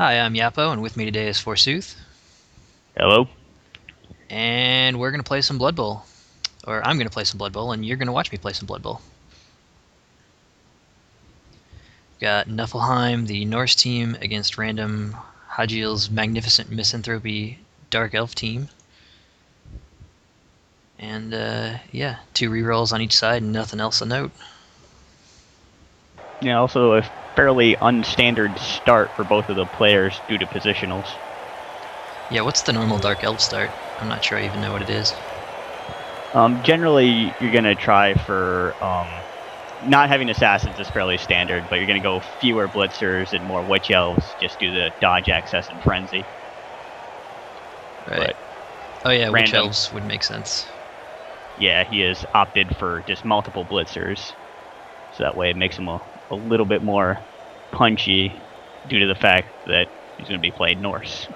Hi, I'm Yapo, and with me today is Forsooth, Hello. and we're gonna play some Blood Bowl. Or I'm gonna play some Blood Bowl, and you're gonna watch me play some Blood Bowl. Got Nuffleheim, the Norse team, against random Hajiel's Magnificent Misanthropy Dark Elf team. And yeah, two rerolls on each side and nothing else to note. Yeah, also a fairly unstandard start for both of the players due to positionals. Yeah, what's the normal Dark Elf start? I'm not sure I even know what it is. Generally, you're going to try for not having assassins is fairly standard, but you're going to go fewer blitzers and more witch elves just due to dodge access and frenzy. Right. But Oh yeah, Witch random, Elves would make sense. yeah, he has opted for just multiple blitzers, so that way it makes him a little bit more punchy due to the fact that he's going to be playing Norse.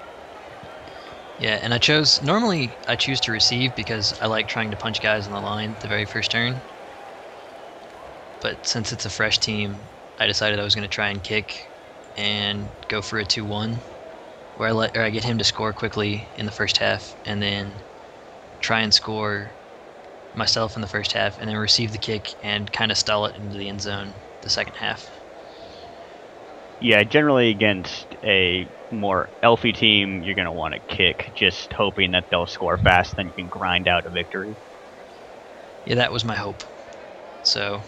Yeah, and normally I choose to receive because I like trying to punch guys on the line the very first turn. But since it's a fresh team, I decided I was going to try and kick and go for a 2-1, where I get him to score quickly in the first half, and then try and score myself in the first half, and then receive the kick and kind of stall it into the end zone the second half. Yeah, generally against a more elfy team, you're going to want to kick, just hoping that they'll score fast, then you can grind out a victory. Yeah, that was my hope. So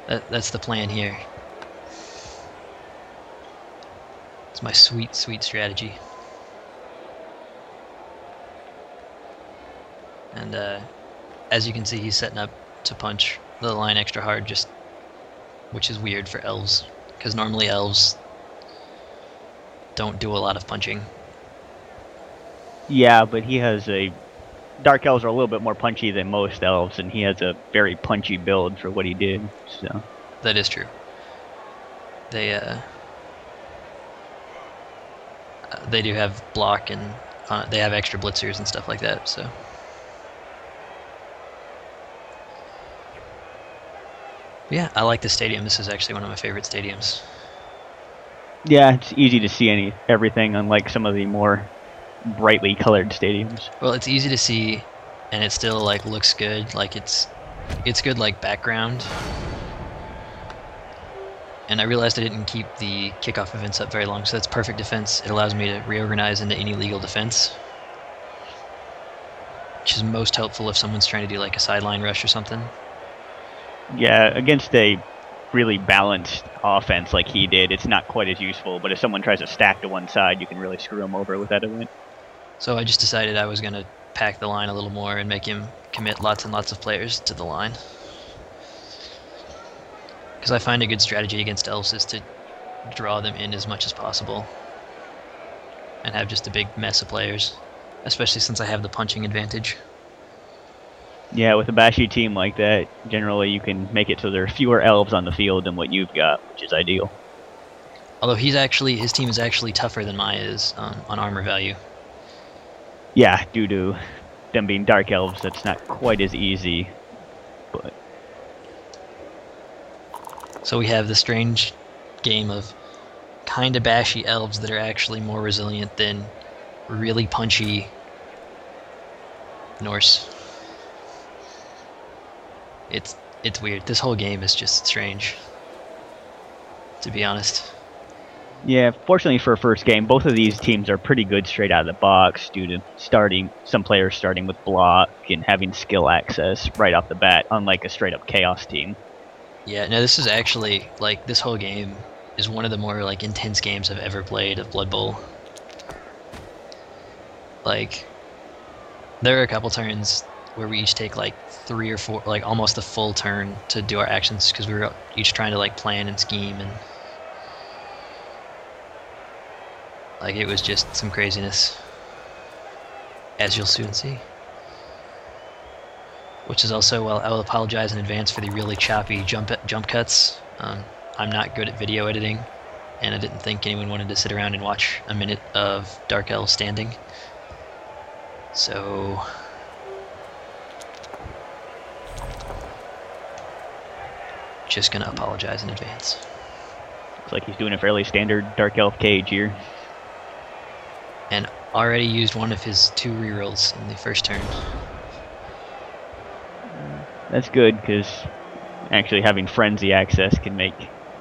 that's the plan here. It's my sweet, sweet strategy. And as you can see, he's setting up to punch the line extra hard, which is weird for elves, because normally elves don't do a lot of punching. Yeah, but he has a Dark Elves are a little bit more punchy than most elves, and he has a very punchy build for what he did. So That is true. They do have block, and they have extra blitzers and stuff like that. So yeah, I like this stadium. This is actually one of my favorite stadiums. yeah, it's easy to see everything, unlike some of the more brightly colored stadiums. Well, it's easy to see, and it still like looks good. Like it's good like background. And I realized I didn't keep the kickoff events up very long, so that's perfect defense. It allows me to reorganize into any legal defense, which is most helpful if someone's trying to do like a sideline rush or something. Yeah, against a really balanced offense like he did, it's not quite as useful. But if someone tries to stack to one side, you can really screw him over with that event. So I just decided I was going to pack the line a little more and make him commit lots and lots of players to the line. Because I find a good strategy against elves is to draw them in as much as possible and have just a big mess of players, especially since I have the punching advantage. Yeah, with a bashy team like that, generally you can make it so there are fewer elves on the field than what you've got, which is ideal. Although his team is actually tougher than mine is on armor value. Yeah, due to them being dark elves, that's not quite as easy. But So we have the strange game of kind of bashy elves that are actually more resilient than really punchy Norse. It's weird. This whole game is just strange, to be honest. yeah, fortunately for a first game, both of these teams are pretty good straight out of the box due to some players starting with block and having skill access right off the bat, unlike a straight up chaos team. Yeah, no, this is actually like this whole game is one of the more like intense games I've ever played of Blood Bowl. Like there are a couple turns where we each take like 3 or 4, like almost the full turn to do our actions because we were each trying to like plan and scheme, and like it was just some craziness, as you'll soon see. Which is also, well, I will apologize in advance for the really choppy jump cuts. I'm not good at video editing, and I didn't think anyone wanted to sit around and watch a minute of Dark Elf standing. So just gonna apologize in advance. Looks like he's doing a fairly standard Dark Elf cage here. And already used one of his 2 rerolls in the first turn. That's good, because actually having Frenzy access can make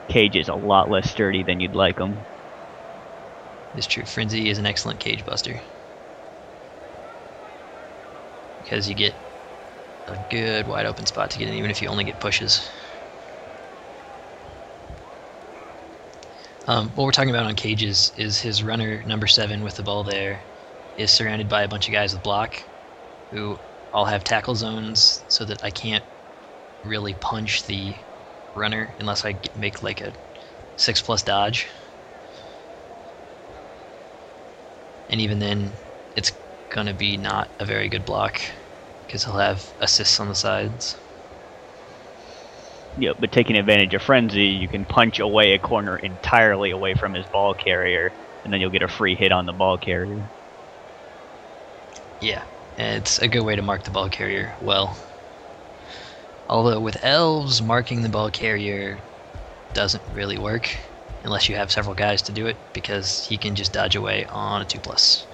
cages a lot less sturdy than you'd like them. It's true. Frenzy is an excellent cage buster. Because you get a good wide open spot to get in, even if you only get pushes. What we're talking about on cages is his runner, number 7, with the ball there, is surrounded by a bunch of guys with block, who all have tackle zones, so that I can't really punch the runner unless I make like a 6+ dodge. And even then, it's gonna be not a very good block, because he'll have assists on the sides. Yeah, but taking advantage of Frenzy, you can punch away a corner entirely away from his ball carrier, and then you'll get a free hit on the ball carrier. Yeah, and it's a good way to mark the ball carrier well. Although with elves, marking the ball carrier doesn't really work unless you have several guys to do it, because he can just dodge away on a 2+.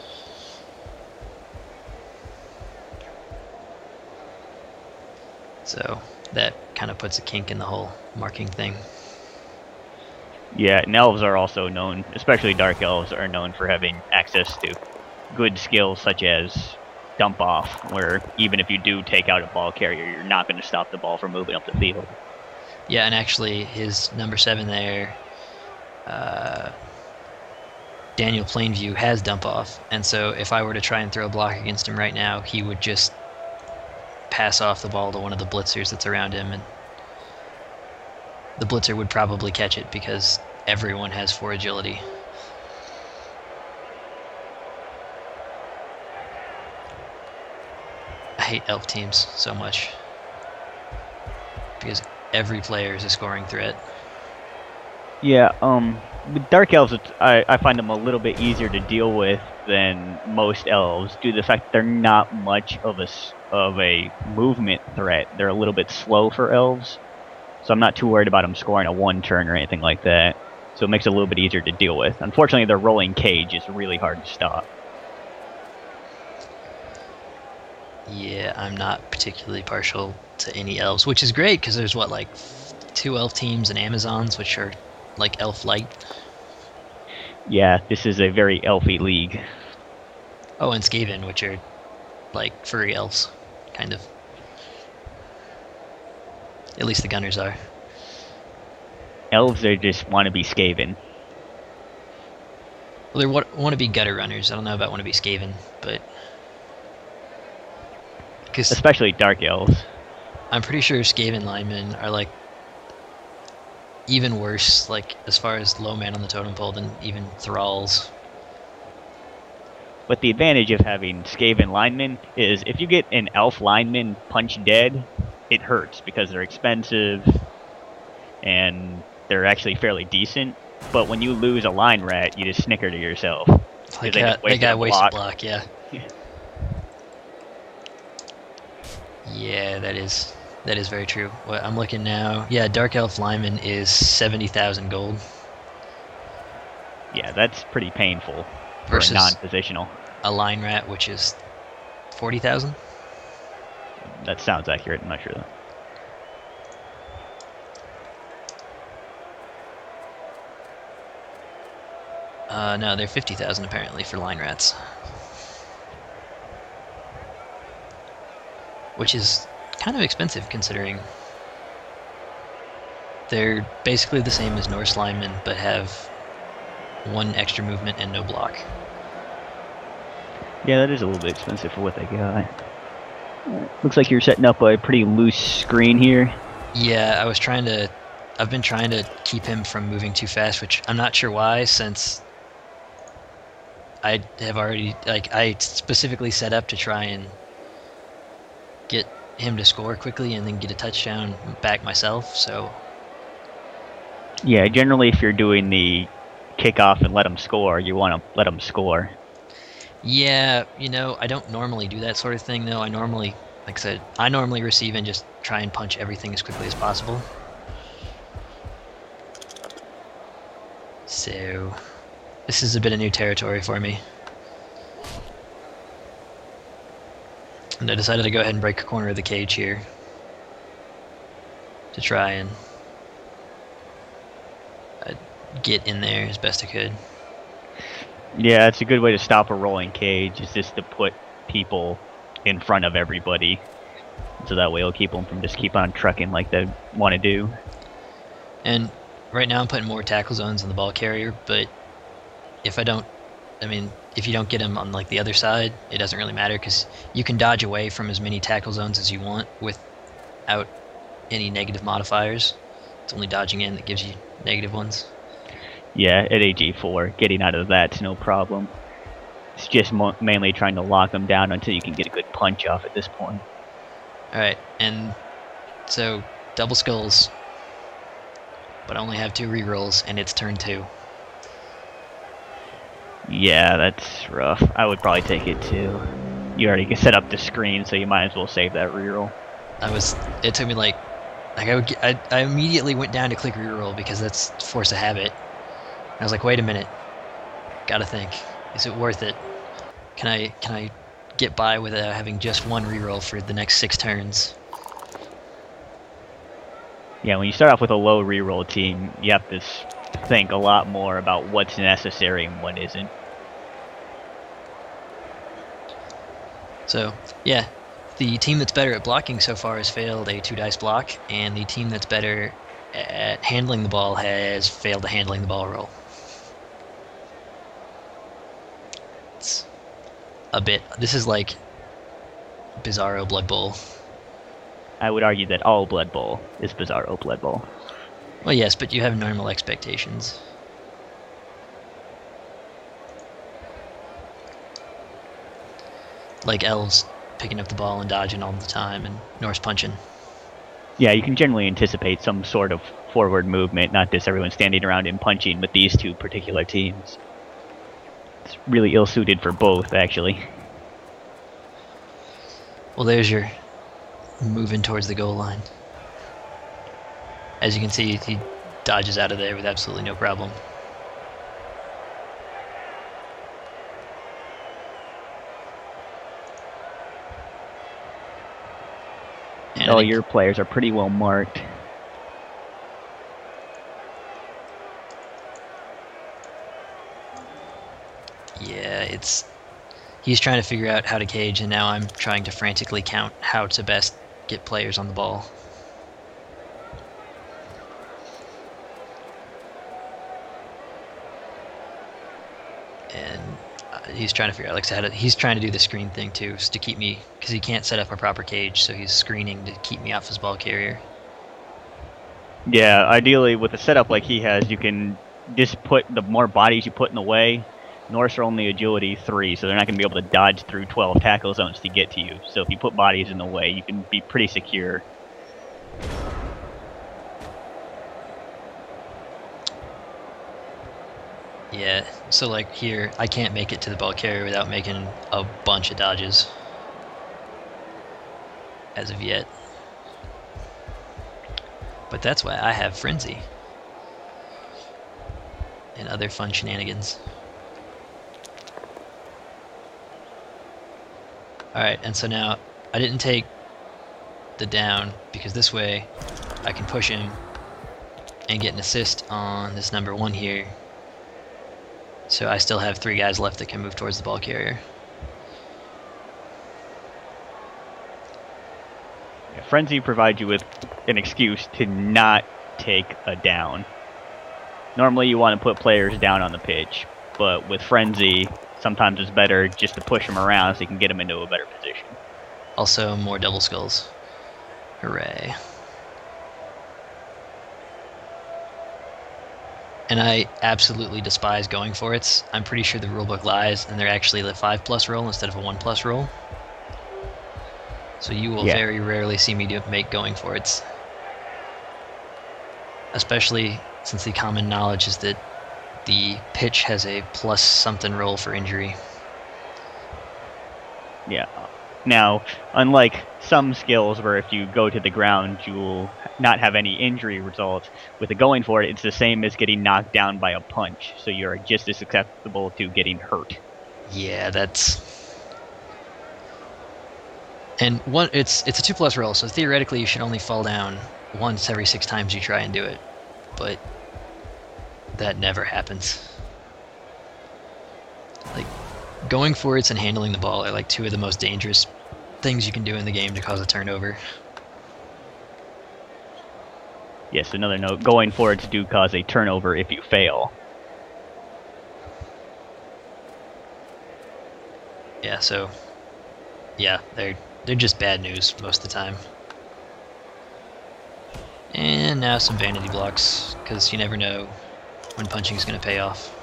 So that kind of puts a kink in the whole marking thing. Yeah, and elves are also known, especially Dark Elves, are known for having access to good skills such as dump off, where even if you do take out a ball carrier, you're not going to stop the ball from moving up the field. Yeah, and actually his number 7 there, Daniel Plainview, has dump off, and so if I were to try and throw a block against him right now, he would just pass off the ball to one of the blitzers that's around him, and the blitzer would probably catch it because everyone has 4 agility. I hate elf teams so much because every player is a scoring threat. Yeah, with Dark Elves, I find them a little bit easier to deal with than most elves, due to the fact that they're not much of a movement threat. They're a little bit slow for elves, so I'm not too worried about them scoring a 1 turn or anything like that. So it makes it a little bit easier to deal with. Unfortunately, their rolling cage is really hard to stop. Yeah, I'm not particularly partial to any elves, which is great because there's like 2 elf teams and Amazons, which are like elf light. Yeah, this is a very elfy league. Oh, and Skaven, which are like furry elves, kind of. At least the gunners are. Elves, they just want to be Skaven. Well, they want to be gutter runners. I don't know about want to be Skaven, but especially Dark Elves. I'm pretty sure Skaven linemen are like even worse, like as far as low man on the totem pole, than even thralls. But the advantage of having Skaven linemen is if you get an elf lineman punched dead, it hurts because they're expensive and they're actually fairly decent. But when you lose a line rat, you just snicker to yourself. Like that guy wasted block, yeah. Yeah, that is very true. Well, I'm looking now. Yeah, Dark Elf lineman is 70,000 gold. Yeah, that's pretty painful for versus a non-positional. A line rat, which is 40,000. That sounds accurate. I'm not sure though. No, they're 50,000 apparently for line rats, which is kind of expensive considering they're basically the same as Norse linemen, but have 1 extra movement and no block. Yeah, that is a little bit expensive for what they got. Looks like you're setting up a pretty loose screen here. Yeah, I've been trying to keep him from moving too fast, which I'm not sure why, since I have already, I specifically set up to try and get him to score quickly and then get a touchdown back myself, so. Yeah, generally if you're doing the kickoff and let them score, you want to let them score. Yeah, I don't normally do that sort of thing, though. I normally, like I said, I normally receive and just try and punch everything as quickly as possible. So this is a bit of new territory for me. And I decided to go ahead and break a corner of the cage here to try and get in there as best I could. Yeah, it's a good way to stop a rolling cage, is just to put people in front of everybody. So that way it'll keep them from just keep on trucking like they want to do. And right now I'm putting more tackle zones on the ball carrier, but if you don't get him on like the other side, it doesn't really matter because you can dodge away from as many tackle zones as you want without any negative modifiers. It's only dodging in that gives you negative ones. Yeah, at AG4, getting out of that's no problem. It's just mainly trying to lock them down until you can get a good punch off at this point. Alright, and so double skulls, but I only have 2 rerolls, and it's turn 2. Yeah, that's rough. I would probably take it too. You already set up the screen, so you might as well save that reroll. It took me I immediately went down to click reroll because that's force of habit. And I was like, wait a minute, gotta think, is it worth it? Can I get by without having just 1 reroll for the next 6 turns? Yeah, when you start off with a low reroll team, you have to think a lot more about what's necessary and what isn't. So, yeah, the team that's better at blocking so far has failed a 2-dice block, and the team that's better at handling the ball has failed a handling the ball roll. It's a bit... This is like Bizarro Blood Bowl. I would argue that all Blood Bowl is Bizarro Blood Bowl. Well, yes, but you have normal expectations. Like elves picking up the ball and dodging all the time, and Norse punching. Yeah, you can generally anticipate some sort of forward movement, not just everyone standing around and punching with these 2 particular teams. It's really ill-suited for both, actually. Well, there's your moving towards the goal line. As you can see, he dodges out of there with absolutely no problem. And all your players are pretty well marked. Yeah, he's trying to figure out how to cage, and now I'm trying to frantically count how to best get players on the ball. And he's trying to figure out he's trying to do the screen thing too, to keep me, because he can't set up a proper cage, so he's screening to keep me off his ball carrier. Yeah, ideally with a setup like he has, you can just put the more bodies you put in the way. Norse are only agility 3, so they're not going to be able to dodge through 12 tackle zones to get to you. So if you put bodies in the way, you can be pretty secure. Yeah, so like here, I can't make it to the ball carrier without making a bunch of dodges. As of yet. But that's why I have Frenzy. And other fun shenanigans. Alright, and so now, I didn't take the down, because this way, I can push him and get an assist on this number 1 here. So I still have 3 guys left that can move towards the ball carrier. Yeah, Frenzy provides you with an excuse to not take a down. Normally you want to put players down on the pitch, but with Frenzy, sometimes it's better just to push them around so you can get them into a better position. Also, more double skulls. Hooray. And I absolutely despise going for it. I'm pretty sure the rulebook lies, and they're actually the 5+ roll instead of a 1+ roll. So you will very rarely see me make going for it. Especially since the common knowledge is that the pitch has a +something roll for injury. Yeah. Now, unlike some skills where if you go to the ground, you'll not have any injury results, with the going for it, it's the same as getting knocked down by a punch, so you're just as susceptible to getting hurt. Yeah, that's... And it's a 2+ roll, so theoretically you should only fall down once every 6 times you try and do it. But that never happens. Like, going for it and handling the ball are like 2 of the most dangerous things you can do in the game to cause a turnover. Yes, another note, going for it do cause a turnover if you fail. Yeah, so... Yeah, they're just bad news most of the time. And now some vanity blocks, because you never know when punching is going to pay off.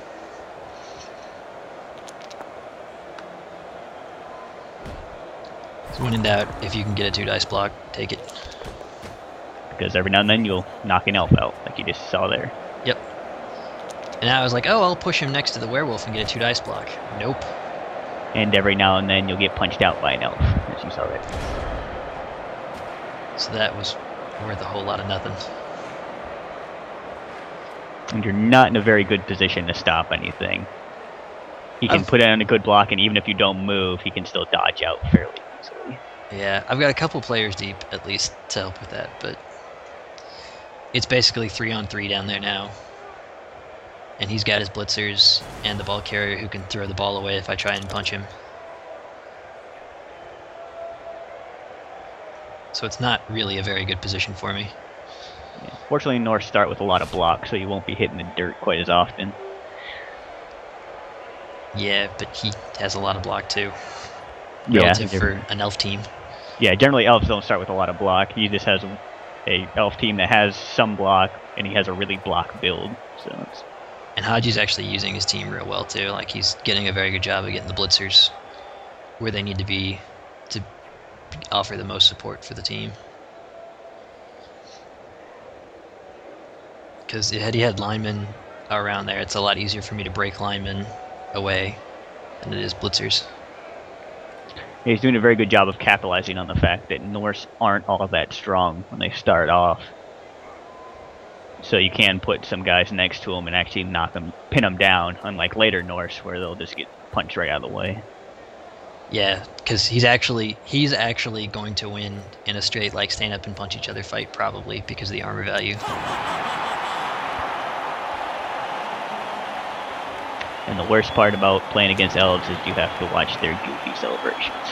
So when in doubt, if you can get a 2 dice block, take it. Because every now and then you'll knock an elf out, like you just saw there. Yep. And I was like, oh, I'll push him next to the werewolf and get a 2 dice block. Nope. And every now and then you'll get punched out by an elf, as you saw there. So that was worth a whole lot of nothing. And you're not in a very good position to stop anything. He can put it on a good block, and even if you don't move, he can still dodge out fairly easily. Yeah, I've got a couple players deep, at least, to help with that, but it's basically 3-on-3 down there now. And he's got his blitzers and the ball carrier who can throw the ball away if I try and punch him. So it's not really a very good position for me. Yeah. Fortunately, North start with a lot of blocks, so you won't be hitting the dirt quite as often. Yeah, but he has a lot of block too. Yeah, relative for an elf team. Yeah, generally elves don't start with a lot of block. He just has a elf team that has some block, and he has a really block build. So it's... And Haji's actually using his team real well too. Like, he's getting a very good job of getting the blitzers where they need to be to offer the most support for the team. Because had he had linemen around there, it's a lot easier for me to break linemen away than it is blitzers. Yeah, he's doing a very good job of capitalizing on the fact that Norse aren't all that strong when they start off. So you can put some guys next to him and actually pin them down, unlike later Norse where they'll just get punched right out of the way. Yeah, because he's actually going to win in a straight like stand up and punch each other fight, probably because of the armor value. And the worst part about playing against elves is you have to watch their goofy celebrations.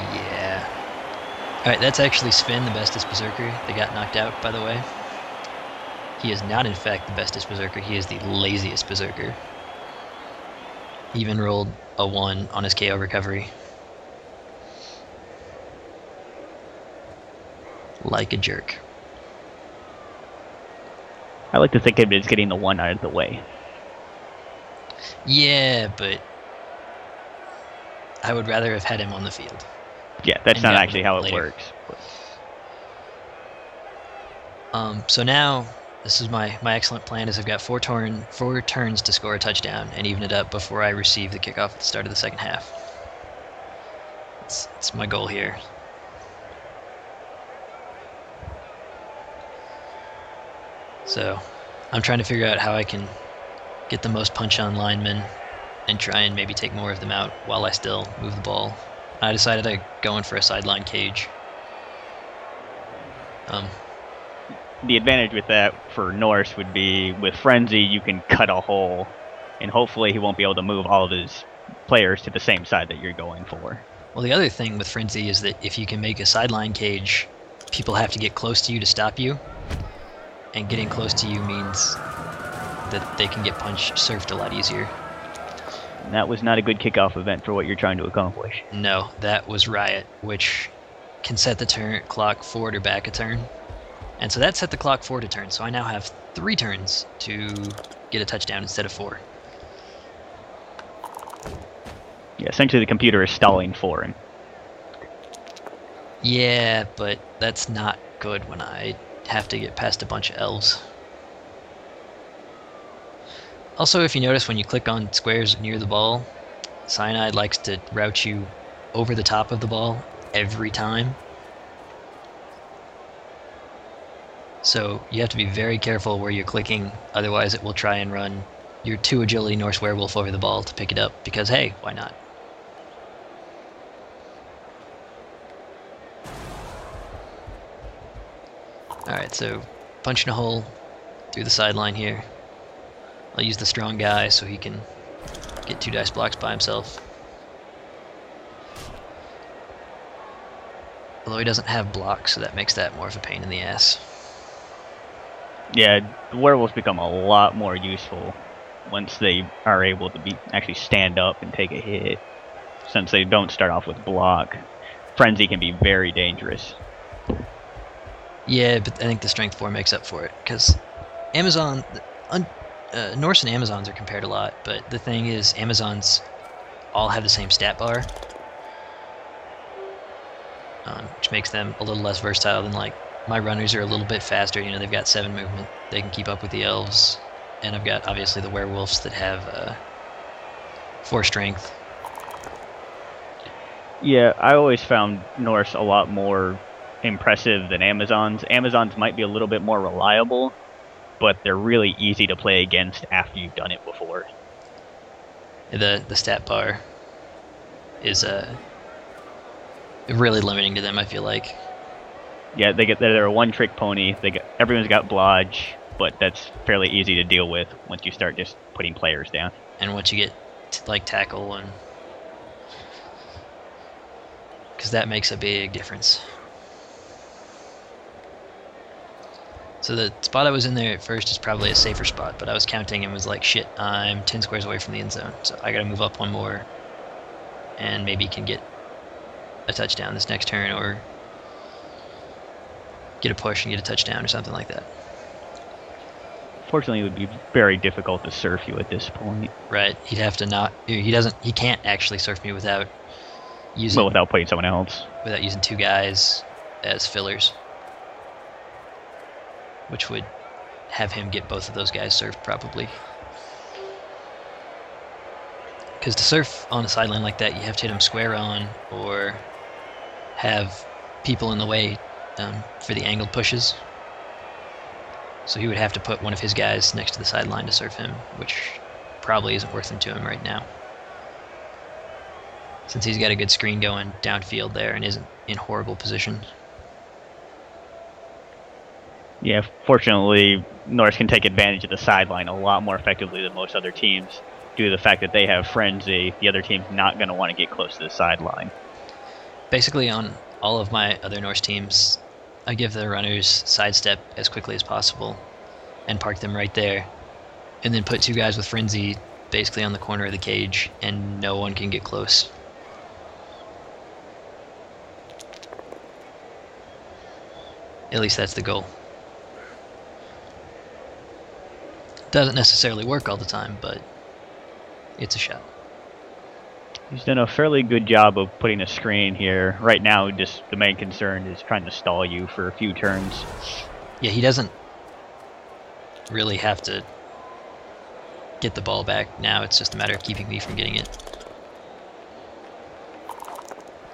Yeah. Alright, that's actually Sven, the bestest berserker that got knocked out, by the way. He is not, in fact, the bestest berserker. He is the laziest berserker. He even rolled a 1 on his KO recovery. Like a jerk. I like to think of it as getting the 1 out of the way. Yeah, but I would rather have had him on the field. Yeah, that's not actually how it works. So now, this is my excellent plan is I've got 4 turns to score a touchdown and even it up before I receive the kickoff at the start of the second half. It's my goal here. So, I'm trying to figure out how I can get the most punch on linemen and try and maybe take more of them out while I still move the ball. I decided to go in for a sideline cage. The advantage with that for Norse would be with Frenzy you can cut a hole and hopefully he won't be able to move all of his players to the same side that you're going for. Well, the other thing with Frenzy is that if you can make a sideline cage, people have to get close to you to stop you. And getting close to you means that they can get surfed a lot easier. And that was not a good kickoff event for what you're trying to accomplish. No, that was Riot, which can set the clock forward or back a turn. And so that set the clock forward a turn, so I now have 3 turns to get a touchdown instead of 4. Yeah, essentially the computer is stalling for him. Yeah, but that's not good when I have to get past a bunch of elves. Also, if you notice when you click on squares near the ball, Cyanide likes to route you over the top of the ball every time. So you have to be very careful where you're clicking, otherwise it will try and run your 2 agility Norse werewolf over the ball to pick it up, because hey, why not? Alright, so punching a hole through the sideline here. I'll use the strong guy so he can get 2 dice blocks by himself. Although he doesn't have blocks, so that makes that more of a pain in the ass. Yeah, the werewolves become a lot more useful once they are able to actually stand up and take a hit. Since they don't start off with block, Frenzy can be very dangerous. Yeah, but I think the Strength 4 makes up for it, because Norse and Amazons are compared a lot, but the thing is, Amazons all have the same stat bar, which makes them a little less versatile than, like, my runners are a little bit faster. You know, they've got 7 movement. They can keep up with the elves. And I've got, obviously, the werewolves that have 4 strength. Yeah, I always found Norse a lot more impressive than Amazons. Amazons might be a little bit more reliable, but they're really easy to play against after you've done it before. The stat bar is really limiting to them, I feel like. Yeah, they're a one-trick pony. Everyone's got blodge, but that's fairly easy to deal with once you start just putting players down. And once you get like tackle, and because that makes a big difference. So the spot I was in there at first is probably a safer spot, but I was counting and was like, shit, I'm 10 squares away from the end zone, so I gotta move up 1 more, and maybe can get a touchdown this next turn, or get a push and get a touchdown or something like that. Fortunately, it would be very difficult to surf you at this point. Right, he'd have to not. He can't actually surf me without using. Well, without putting someone else. Without using 2 guys as fillers, which would have him get both of those guys surfed probably. Because to surf on a sideline like that, you have to hit him square on, or have people in the way for the angled pushes. So he would have to put one of his guys next to the sideline to surf him, which probably isn't worth it to him right now, since he's got a good screen going downfield there and isn't in horrible position. Yeah, fortunately, Norse can take advantage of the sideline a lot more effectively than most other teams, due to the fact that they have Frenzy. The other team's not going to want to get close to the sideline. Basically, on all of my other Norse teams, I give the runners sidestep as quickly as possible and park them right there, and then put 2 guys with Frenzy basically on the corner of the cage, and no one can get close. At least that's the goal. Doesn't necessarily work all the time, but it's a shot. He's done a fairly good job of putting a screen here. Right now, just the main concern is trying to stall you for a few turns. Yeah, he doesn't really have to get the ball back now. It's just a matter of keeping me from getting it.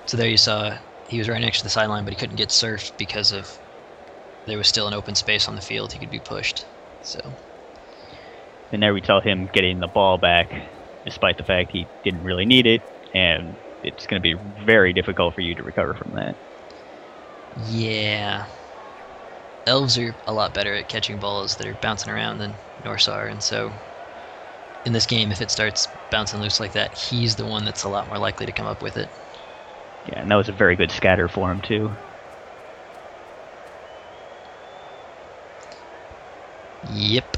So there you saw he was right next to the sideline, but he couldn't get surfed because of there was still an open space on the field. He could be pushed. So. And there we saw him getting the ball back, despite the fact he didn't really need it, and it's going to be very difficult for you to recover from that. Yeah. Elves are a lot better at catching balls that are bouncing around than Norse are, and so in this game, if it starts bouncing loose like that, he's the one that's a lot more likely to come up with it. Yeah, and that was a very good scatter for him, too. Yep.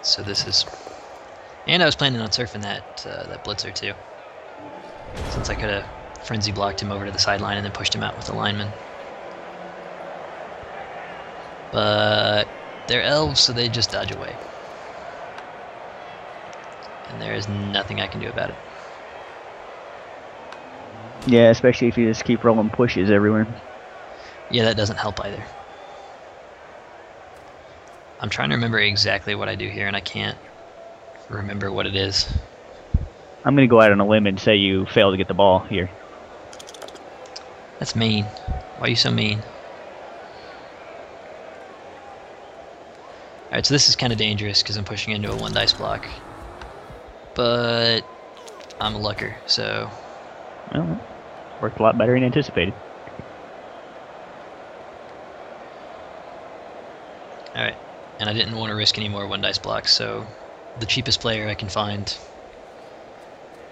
So this is, and I was planning on surfing that blitzer too, since I could have frenzy blocked him over to the sideline and then pushed him out with the lineman. But they're elves, so they just dodge away, and there is nothing I can do about it. Yeah, especially if you just keep rolling pushes everywhere. Yeah, that doesn't help either. I'm trying to remember exactly what I do here, and I can't remember what it is. I'm going to go out on a limb and say you fail to get the ball here. That's mean. Why are you so mean? Alright, so this is kind of dangerous because I'm pushing into a 1 dice block. But I'm a lucker, so... Well, worked a lot better than anticipated. Alright, and I didn't want to risk any more 1 dice blocks, so the cheapest player I can find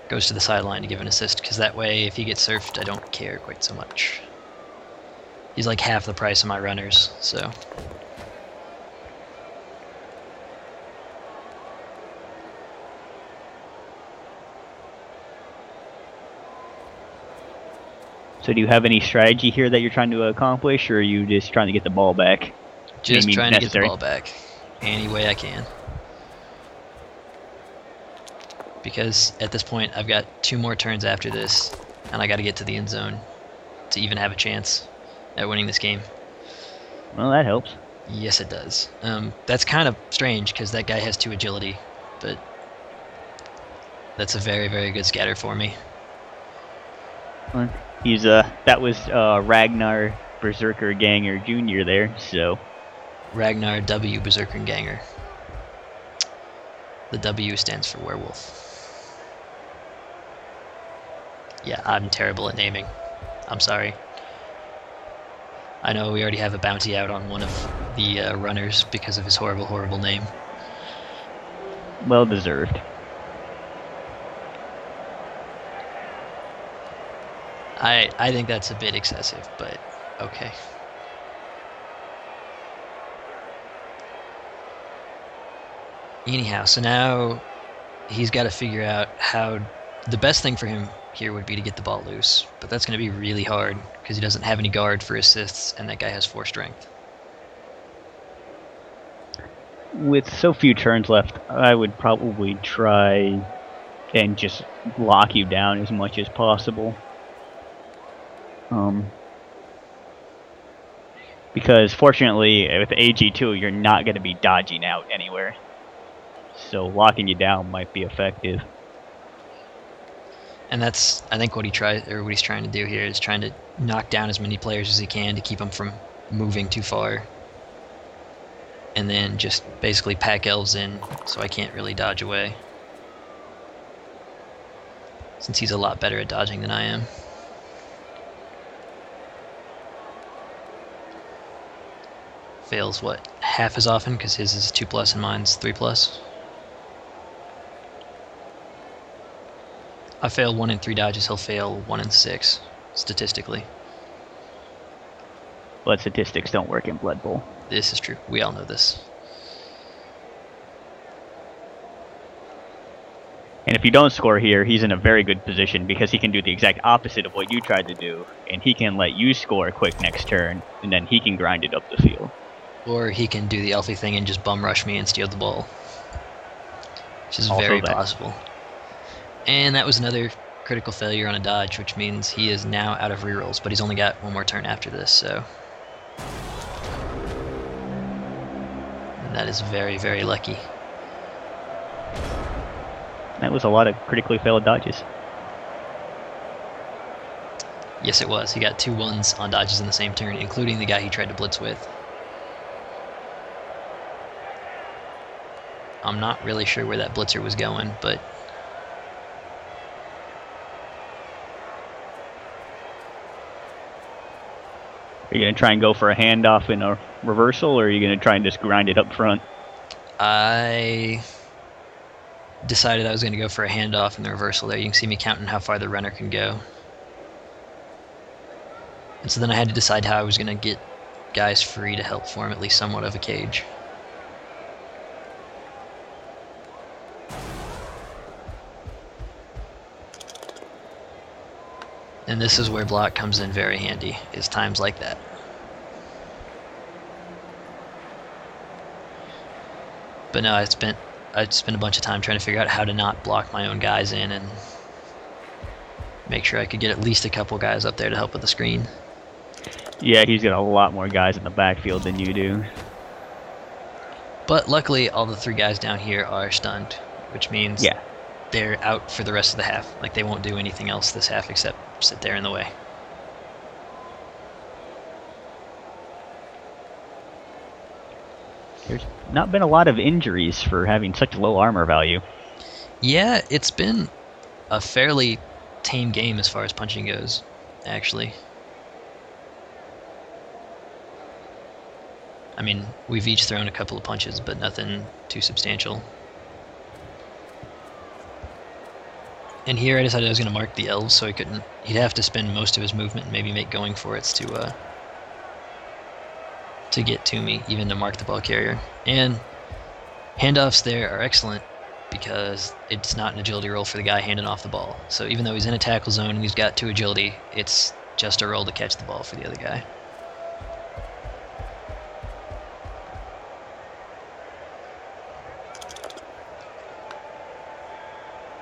goes to the sideline to give an assist, because that way, if he gets surfed, I don't care quite so much. He's like half the price of my runners, so... So do you have any strategy here that you're trying to accomplish, or are you just trying to get the ball back? Just trying to get the ball back any way I can. Because at this point, I've got 2 more turns after this, and I got to get to the end zone to even have a chance at winning this game. Well, that helps. Yes, it does. That's kind of strange because that guy has 2 agility, but that's a very, very good scatter for me. Well, he's that was Ragnar Berserker Ganger Jr. there, so Ragnar W. Berserker Ganger. The W stands for werewolf. Yeah, I'm terrible at naming. I'm sorry. I know we already have a bounty out on one of the runners because of his horrible, horrible name. Well deserved. I think that's a bit excessive, but okay. Anyhow, so now he's got to figure out how... The best thing for him here would be to get the ball loose, but that's going to be really hard because he doesn't have any guard for assists, and that guy has 4 strength. With so few turns left, I would probably try and just lock you down as much as possible. Because fortunately, with AG2, you're not going to be dodging out anywhere. So locking you down might be effective. And that's, I think, what he's trying to do here is trying to knock down as many players as he can to keep them from moving too far. And then just basically pack elves in so I can't really dodge away. Since he's a lot better at dodging than I am. Fails, what, half as often? Because his is 2+ and mine's 3+. I fail 1 in 3 dodges, he'll fail 1 in 6, statistically. But statistics don't work in Blood Bowl. This is true. We all know this. And if you don't score here, he's in a very good position because he can do the exact opposite of what you tried to do, and he can let you score quick next turn, and then he can grind it up the field. Or he can do the Elfie thing and just bum rush me and steal the ball. Which is Also very that. possible. And that was another critical failure on a dodge, which means he is now out of rerolls, but he's only got 1 more turn after this, so... And that is very, very lucky. That was a lot of critically failed dodges. Yes, it was. He got 2 1s on dodges in the same turn, including the guy he tried to blitz with. I'm not really sure where that blitzer was going, but... Are you going to try and go for a handoff in a reversal, or are you going to try and just grind it up front? I decided I was going to go for a handoff in the reversal there. You can see me counting how far the runner can go. And so then I had to decide how I was going to get guys free to help form at least somewhat of a cage. And this is where block comes in very handy, is times like that. But no, I spent a bunch of time trying to figure out how to not block my own guys in and make sure I could get at least a couple guys up there to help with the screen. Yeah, he's got a lot more guys in the backfield than you do. But luckily, all the 3 guys down here are stunned, which means yeah, they're out for the rest of the half. Like, they won't do anything else this half except sit there in the way. There's not been a lot of injuries for having such low armor value. Yeah, it's been a fairly tame game as far as punching goes, actually. I mean, we've each thrown a couple of punches, but nothing too substantial. And here I decided I was going to mark the elves, so he'd have to spend most of his movement and maybe make going for it to get to me, even to mark the ball carrier. And handoffs there are excellent because it's not an agility roll for the guy handing off the ball. So even though he's in a tackle zone and he's got 2 agility, it's just a roll to catch the ball for the other guy.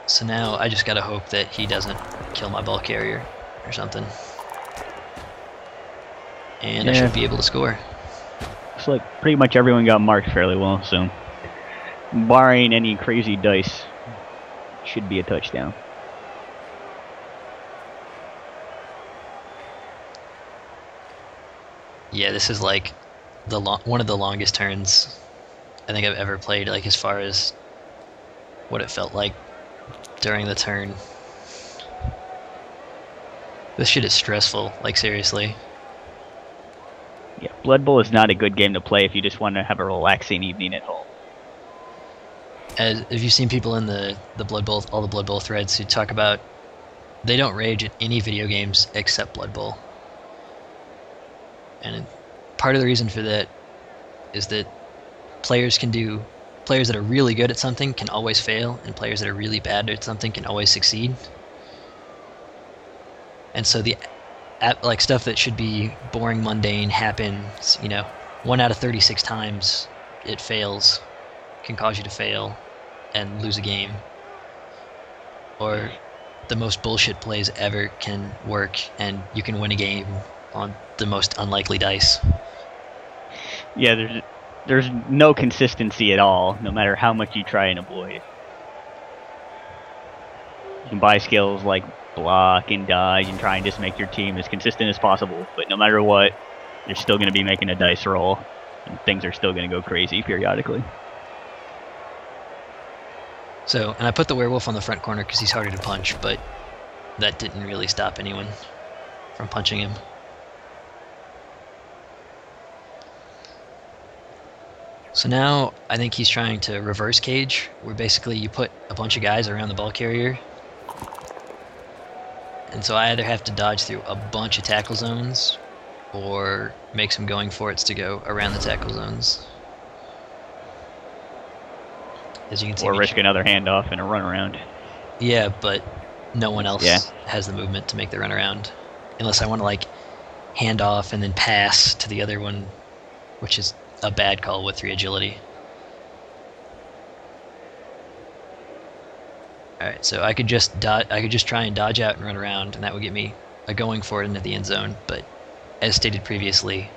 So now I just gotta hope that he doesn't kill my ball carrier or something. And I should be able to score. Looks like pretty much everyone got marked fairly well, so barring any crazy dice, should be a touchdown. Yeah, this is like one of the longest turns I think I've ever played, like as far as what it felt like during the turn. This shit is stressful, like seriously. Yeah, Blood Bowl is not a good game to play if you just want to have a relaxing evening at home. Have you seen people in the Blood Bowl, all the Blood Bowl threads who talk about they don't rage at any video games except Blood Bowl? And part of the reason for that is that players that are really good at something can always fail, and players that are really bad at something can always succeed. And so like stuff that should be boring, mundane happens, 1 out of 36 times it fails, can cause you to fail and lose a game. Or the most bullshit plays ever can work and you can win a game on the most unlikely dice. Yeah, there's no consistency at all, no matter how much you try and avoid. You can buy skills like block and dodge and try and just make your team as consistent as possible, but no matter what, you're still going to be making a dice roll, and things are still going to go crazy periodically. So, and I put the werewolf on the front corner because he's harder to punch, but that didn't really stop anyone from punching him. So now I think he's trying to reverse cage, where basically you put a bunch of guys around the ball carrier. And so I either have to dodge through a bunch of tackle zones or make some going for it to go around the tackle zones. As you can see, or risk another handoff and a run around. Yeah, but no one else has the movement to make the run around. Unless I want to like hand off and then pass to the other one, which is a bad call with 3 agility. Alright, so I could just try and dodge out and run around, and that would get me a going for it into the end zone, but as stated previously,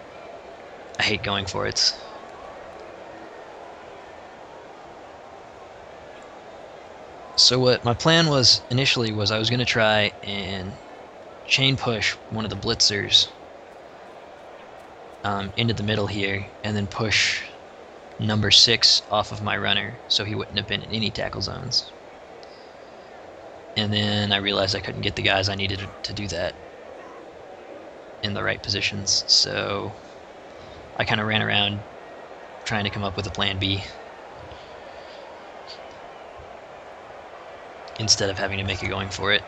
I hate going for it. So what my plan was initially was I was going to try and chain push one of the blitzers into the middle here, and then push number 6 off of my runner so he wouldn't have been in any tackle zones. And then I realized I couldn't get the guys I needed to do that in the right positions, so I kind of ran around trying to come up with a plan B instead of having to make a going for it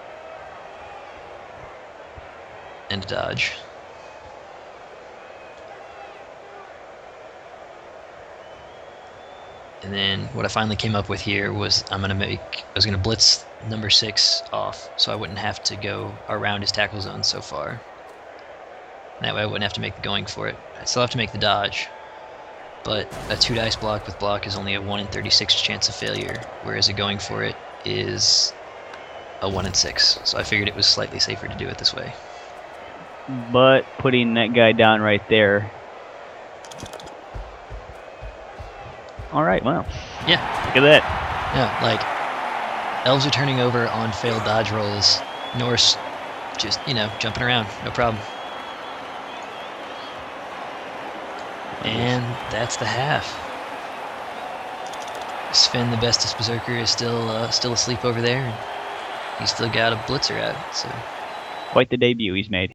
and a dodge. And then what I finally came up with here was I was gonna blitz number 6 off so I wouldn't have to go around his tackle zone so far. And that way I wouldn't have to make the going for it. I'd still have to make the dodge, but a 2 dice block with block is only a 1 in 36 chance of failure, whereas a going for it is a 1 in 6. So I figured it was slightly safer to do it this way. But putting that guy down right there. All right, wow. Yeah. Look at that. Yeah, like Elves are turning over on failed dodge rolls. Norse just, jumping around. No problem. And that's the half. Sven, the bestest berserker, is still asleep over there. And he's still got a blitzer out. So quite the debut he's made.